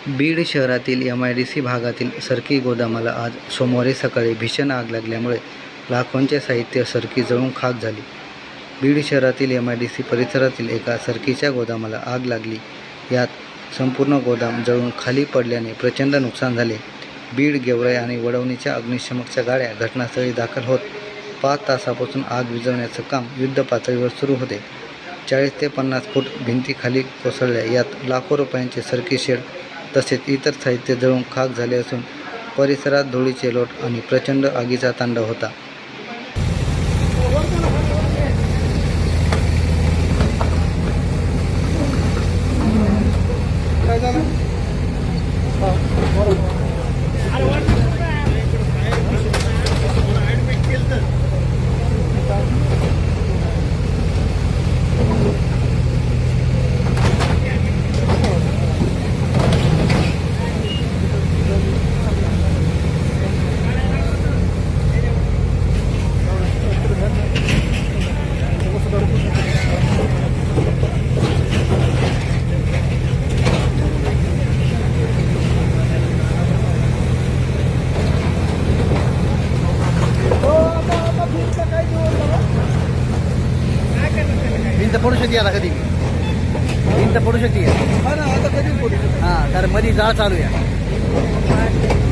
बीड शहरातील MIDC भागातील सरकी गोदामाला आज सोमवारी सकाळी भीषण आग लागल्यामुळे लाखोंचे साहित्य सरकी जळून खाक झाली. बीड शहरातील MIDC परिसरातील एका सरकीच्या गोदामाला आग लागली. यात संपूर्ण गोदाम जळून खाली पडल्याने प्रचंड नुकसान झाले. बीड, गेवराई आणि वडवणीच्या अग्निशमकच्या गाड्या घटनास्थळी दाखल होत 5 तासापासून आग विझवण्याचं काम युद्धपातळीवर सुरू होते. 40 ते 50 फूट भिंती खाली कोसळल्या. यात लाखो रुपयांचे सरकी शेड तसेच इतर साहित्य जळून खाक झाले असून परिसरात धुळीचे लोट आणि प्रचंड आगीचा तांडव होता. भिंत पडू शकते आता कधी भिंत पडू शकते. हां, तर मध्ये जाळ चालू आहे.